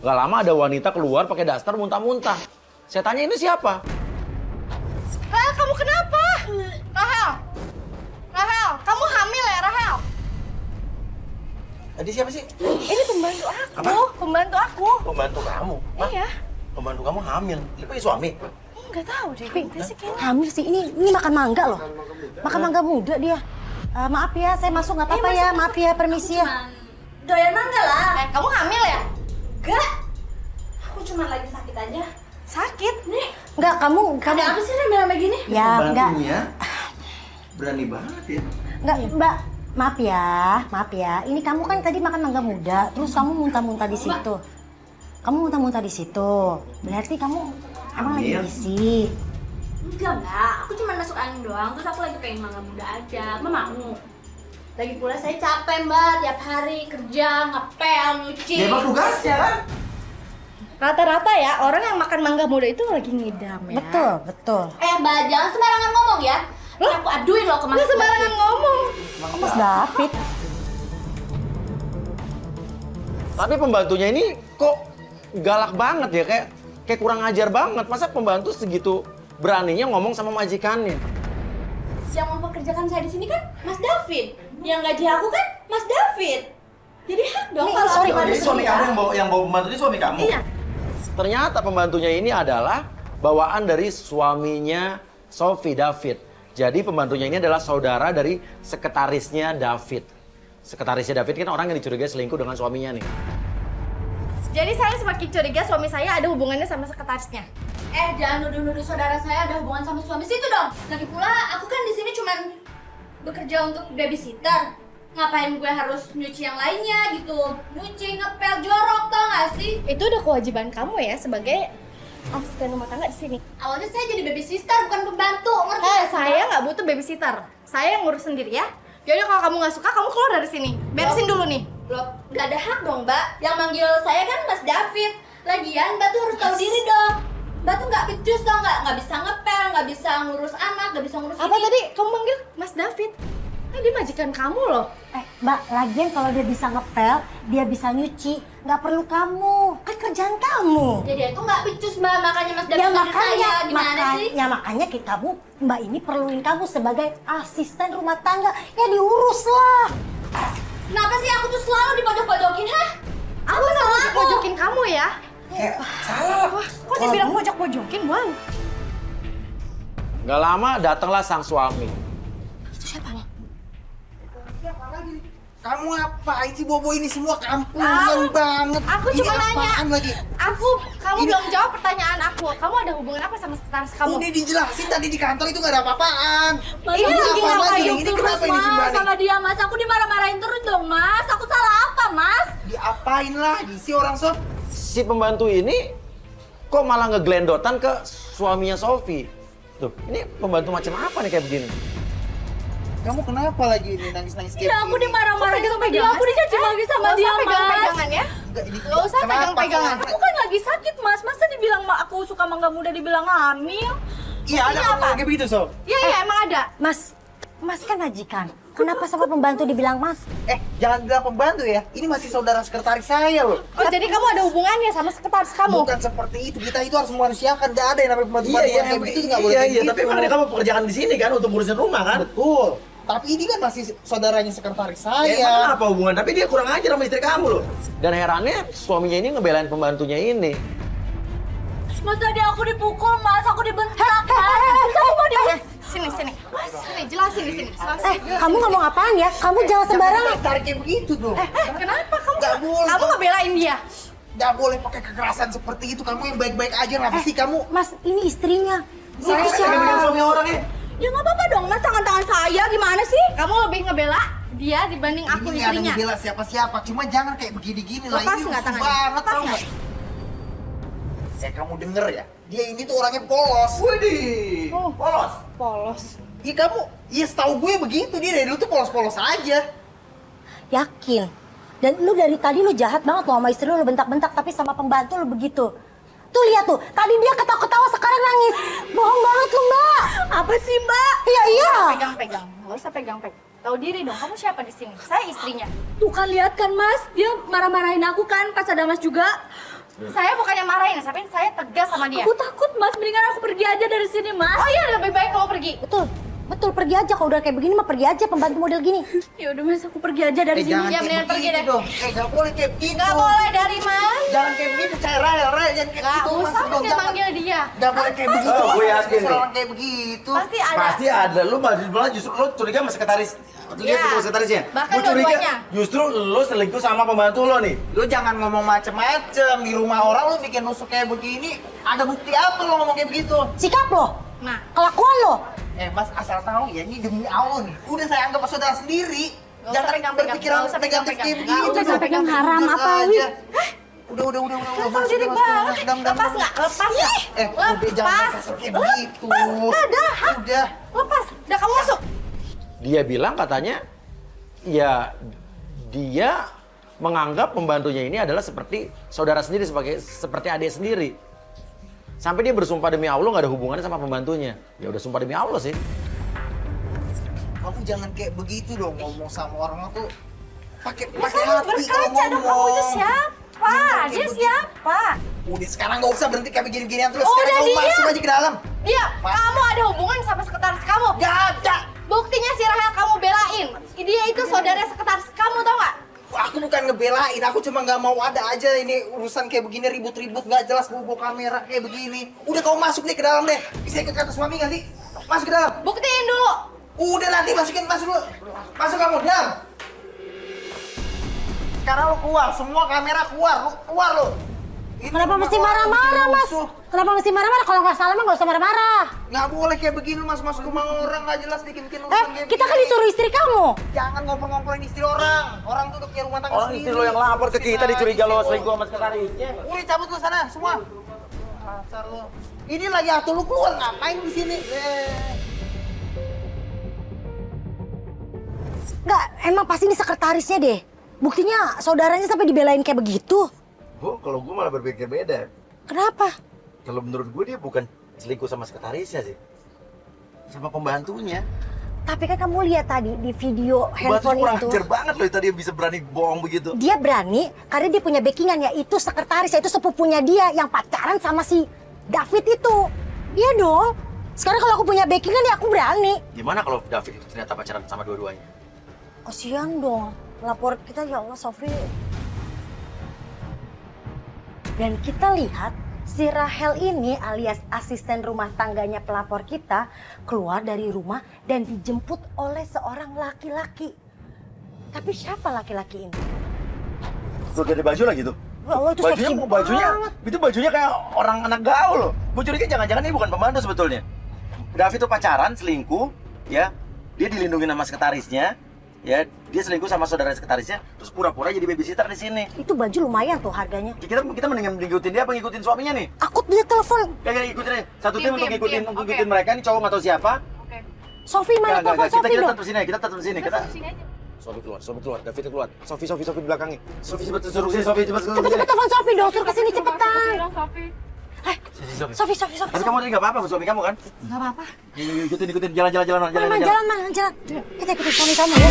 Gak lama ada wanita keluar pakai daster muntah-muntah. Saya tanya ini siapa? Rahel, kamu kenapa? Rahel, Rahel, kamu hamil ya Rahel? Tadi siapa sih? Ini pembantu aku, Apa? pembantu aku. Pembantu kamu? Hah? Iya. Pembantu kamu hamil? Dia punya suami? Enggak tahu deh, gitu sih kayaknya. Hamil sih, ini makan mangga loh. Makan mangga muda dia. Maaf ya, saya masuk nggak apa-apa ya. Maaf ya, permisi ya. Doyan mangga lah. Kamu hamil ya? Enggak. Aku cuma lagi sakit aja. Sakit? Nih, Enggak, kamu. ada apa sih rame-rame gini? Ya, enggak. Pembantunya berani banget ya. Enggak, Mbak. Maaf ya. Ini kamu kan tadi makan mangga muda, terus kamu muntah-muntah di situ. Kamu muntah-muntah di situ. Berarti kamu emang lagi Hamil. isi. Enggak. Aku cuma masuk angin doang, terus aku lagi pengen mangga muda aja. Mbak mau? Lagi pula saya capek, Mbak. Tiap hari kerja, ngepel, nyuci. Dia emang tugasnya kan? Rata-rata ya, orang yang makan mangga muda itu lagi ngidam ya. Betul. Mbak, jangan sembarangan ngomong ya. Aku aduin loh ke Mas Lu sembarangan David. ngomong. Mas David. Tapi pembantunya ini kok galak banget ya, kayak kurang ajar banget. Masa pembantu segitu beraninya ngomong sama majikannya? Yang mempekerjakan saya di sini kan Mas David. Yang gaji aku kan Mas David. Jadi hak dong Nih, kalau sorry, aku Jadi ada suami dia. kamu yang bawa pembantu ini suami kamu? Iya. Ternyata pembantunya ini adalah bawaan dari suaminya Sophie, David. Jadi pembantunya ini adalah saudara dari sekretarisnya David. Sekretarisnya David kan orang yang dicurigai selingkuh dengan suaminya nih. Jadi saya semakin curiga suami saya ada hubungannya sama sekretarisnya. Jangan nuduh-nuduh saudara saya ada hubungan sama suami situ dong. Lagi pula aku kan di sini cuman bekerja untuk babysitter. Ngapain gue harus nyuci yang lainnya gitu? Nyuci, ngepel, jorok, tau gak sih? Itu udah kewajiban kamu ya sebagai asisten rumah tangga di sini. Awalnya saya jadi babysitter bukan pembantu, ngerti gak sih, Saya Mbak? nggak butuh babysitter. Saya yang ngurus sendiri ya. Jadi kalau kamu nggak suka, kamu keluar dari sini. Beresin dulu nih. Loh, gak ada hak dong, Mbak. Yang manggil saya kan Mas David. Lagian, Mbak tuh harus tahu diri dong. Mbak tuh nggak becus tau nggak? Nggak bisa ngepel, nggak bisa ngurus anak, nggak bisa ngurus Apa ini. tadi kamu manggil Mas David? Dia majikan kamu loh. Mbak, lagian kalau dia bisa ngepel, dia bisa nyuci, nggak perlu kamu. Kan kerjaan kamu. Jadi itu nggak becus, Mbak. Makanya Mas David Ya manggil saya. Gimana sih? makanya kamu, Mbak ini perluin kamu sebagai asisten rumah tangga. Ya diurus lah. Kenapa sih aku tuh selalu dipojok-pojokin, hah? Aku nggak pojok-pojokin kamu ya. Kayak salah lah. Wah, kok dibilang pojok-pojokin, Bang? Gak lama datanglah sang suami. Itu siapa nih? Kamu ngapain sih bobo ini semua kampungan banget? Aku Ini cuma nanya. apaan lagi? Kamu belum jawab pertanyaan aku. Kamu ada hubungan apa sama sekretaris kamu? Udah dijelasin tadi di kantor itu gak ada apa-apaan. Ini lagi ngapain Ini kenapa ini Mas, sembari? sama dia, Mas. Aku dimarah-marahin terus dong, Mas. Aku salah apa, Mas? Diapain lagi sih orang Sof? Si pembantu ini kok malah ngeglendotan ke suaminya Sophie. Tuh, ini pembantu macam apa nih kayak begini? Kamu kenapa lagi ini nangis-nangis kayak Ya, aku begini? dimarah-marahin sama dia. Aku dicaci maki sama Nggak dia, usah Mas. pegang-pegangan ya. Enggak, ini Nggak usah kenapa pegang-pegangan. kok? Aku kan lagi sakit, Mas. Masa dibilang aku suka mangga muda dibilang hamil? Iya ada Ini apa? apa? Kayak begitu Sof. Iya, emang ada. Mas kan majikan. Kenapa sama pembantu dibilang mas? Jangan bilang pembantu ya. Ini masih saudara sekretaris saya loh. Oh, jadi kamu ada hubungannya sama sekretaris kamu? Bukan seperti itu. Kita itu harus memanusiakan. Gak ada yang namanya pembantu-pembantu kayak begitu. Nggak boleh Iya, kayak iya, gitu. tapi makanya kamu pekerjaan di sini kan untuk ngurusin rumah kan? Betul. Tapi ini kan masih saudaranya sekretaris Ya, emang saya. apa hubungan? Tapi dia kurang ajar sama istri kamu loh. Dan herannya suaminya ini ngebelain pembantunya ini. Mas, tadi aku dipukul, Mas. Aku dibentak, Mas. Aku mau di... Sini. Sini, jelasin di sini. Kamu ngomong apaan ya? Kamu jangan sembarangan. Tarik kayak begitu dong. Kenapa kamu? Nggak boleh. Kamu ngebelain dia? Gak boleh pakai kekerasan seperti itu. Kamu yang baik-baik aja. Kenapa sih kamu? Mas, ini istrinya. Saya Pegang suami orang ya? Ya nggak apa-apa dong, Mas. Tangan-tangan saya gimana sih? Kamu lebih ngebela dia dibanding aku Ini nggak ada istrinya. ngebela siapa-siapa. Cuma jangan kayak begini-gini lah. Lepas Ini nggak rusuh tangannya? banget Lepas tau nggak? nggak? Kamu denger ya. Dia ini tuh orangnya polos. Widih, polos. Polos. Iya kamu, iya setahu gue begitu. Dia dari dulu tuh polos-polos aja. Yakin. Dan lu dari tadi lu jahat banget loh sama istri lu bentak-bentak, tapi sama pembantu lu begitu. Tuh lihat tuh, tadi dia ketawa-ketawa sekarang nangis. Bohong banget lu, Mbak. Apa sih, Mbak? Iya. Pegang-pegang. Nggak usah pegang-pegang. Tahu diri dong, kamu siapa di sini? Saya istrinya. Tuh kan lihat kan, Mas. Dia marah-marahin aku kan pas ada Mas juga. Saya bukannya marahin, tapi saya tegas sama dia. Aku takut mas, mendingan aku pergi aja dari sini mas. Oh iya, lebih baik kamu pergi. Betul, pergi aja. Kalau udah kayak begini mah pergi aja, pembantu model gini. Ya udah mas, aku pergi aja dari sini. Jangan Ya, kayak mendingan pergi begitu deh. dong. Gak boleh kayak begitu. Nggak boleh dari mana? Jangan kayak begitu, saya Rahel, jangan kayak Nggak gitu. usah Mas, dong, manggil dia. Gak boleh kayak begitu. Oh, gue Mas. yakin nih. Orang kayak begitu. Pasti ada. Pasti ada. Lu malah justru lu curiga sama sekretaris. Dia Iya. sama sekretarisnya. Bahkan Gua curiga dua-duanya. justru lu selingkuh sama pembantu lo nih. Lu jangan ngomong macem-macem di rumah orang, lu bikin nusuk kayak begini. Ada bukti apa lo ngomong kayak begitu? Sikap lo, Nah, kelakuan lo. Mas asal tahu ya, ini demi Allah nih. Udah saya anggap saudara sendiri. Nggak usah Jangan pegang-pegang, berpikiran nggak usah negatif pegang-pegang. kayak Nggak begitu. usah dong. pegang-pegang. haram Jujur apa, aja. Wi? Udah. tahu diri banget. Lepas nggak? Lepas nggak? Udah jangan Lepas. kasar kayak begitu. Nggak ada. Hah? Udah. Lepas. Udah kamu masuk. Dia bilang katanya ya dia menganggap pembantunya ini adalah seperti saudara sendiri, seperti adik sendiri. Sampai dia bersumpah demi Allah nggak ada hubungannya sama pembantunya. Ya udah sumpah demi Allah sih. Kamu jangan kayak begitu dong ngomong sama orang tuh. Pakai Ya, pakai kamu hati kalau berkaca dong. Kamu itu ngomong. siapa? Kayak Dia begitu. siapa? Udah sekarang nggak usah berhenti kayak begini-beginian terus. Oh, Sekarang udah kamu diam. masuk aja ke dalam. Dia, Mas. kamu ada hubungan sama sekretaris kamu. Gak ada. Buktinya si Rahel kamu belain. Dia itu saudara sekretaris kamu, tau gak? Aku bukan ngebelain, aku cuma nggak mau ada aja ini urusan kayak begini ribut-ribut nggak jelas bawa kamera kayak begini. Udah kamu masuk deh ke dalam deh. Bisa ikut kata suami nggak sih? Masuk ke dalam. Buktiin dulu. Udah nanti masuk dulu. Masuk kamu, diam. Sekarang lo keluar, semua kamera keluar, lo keluar lo. Ini Kenapa rumah mesti orang, marah-marah, bikin Mas? rusuh. Kenapa mesti marah-marah? Kalau nggak salah mah nggak usah marah-marah. Nggak boleh kayak begini masuk rumah orang nggak jelas bikin urusan kayak Kita kan begini. disuruh istri kamu. Jangan ngompor-ngomporin istri orang. Orang tuh udah punya rumah tangga Orang sendiri. istri lo yang lapor ke kita dicuriga lo Udah selingkuh sama sekretarisnya. cabut lo sana semua. Asal lo. Ini lagi atuh lu keluar ngapain di sini? Nggak, emang pasti ini sekretarisnya deh. Buktinya saudaranya sampai dibelain kayak begitu. Kalau gue malah berpikir beda. Kenapa? Kalau menurut gue dia bukan selingkuh sama sekretarisnya sih. Sama pembantunya. Tapi kan kamu lihat tadi di video handphone kurang itu. ajar banget loh tadi bisa berani bohong begitu. Dia berani karena dia punya backingan, yaitu sekretaris, yaitu sepupunya dia yang pacaran sama si David itu. Iya dong. Sekarang kalau aku punya backingan ya aku berani. Gimana kalau David itu ternyata pacaran sama dua-duanya? Kasihan dong. Lapor kita, ya Allah, Sofi. Dan kita lihat si Rahel ini alias asisten rumah tangganya pelapor kita keluar dari rumah dan dijemput oleh seorang laki-laki. Tapi siapa laki-laki ini? Tuh dari baju lagi tuh. Ya Allah, itu Bajunya, seksi bajunya, banget. itu bajunya kayak orang anak gaul loh. Gue curiga jangan-jangan ini bukan pembantu sebetulnya. David tuh pacaran, selingkuh, ya. Dia dilindungi sama sekretarisnya, ya. Dia selingkuh sama saudara sekretarisnya, terus pura-pura jadi babysitter di sini. Itu baju lumayan tuh harganya. Kita mendingan ngikutin dia apa ngikutin suaminya nih? Aku dia telepon. Kayak ikutin aja. Satu tim untuk Tim. ngikutin Oke. mereka, ini cowok nggak tahu siapa. Oke. Sofi mana telepon Kita Sofi dong? tetap di sini, kita tetap di sini. Kita Sini aja. Sofi keluar, David keluar. Sofi di belakangnya. Sofi cepet suruh sini, Sofi cepet suruh Cepet-cepet sini. telepon Sofi dong, suruh kesini cepetan. Sofi. Sofi. Sofi. Tapi kamu tadi nggak apa-apa buat suami kamu kan? Nggak apa-apa. Ikutin jalan. Mana jalan. Kita ikutin suami kamu ya.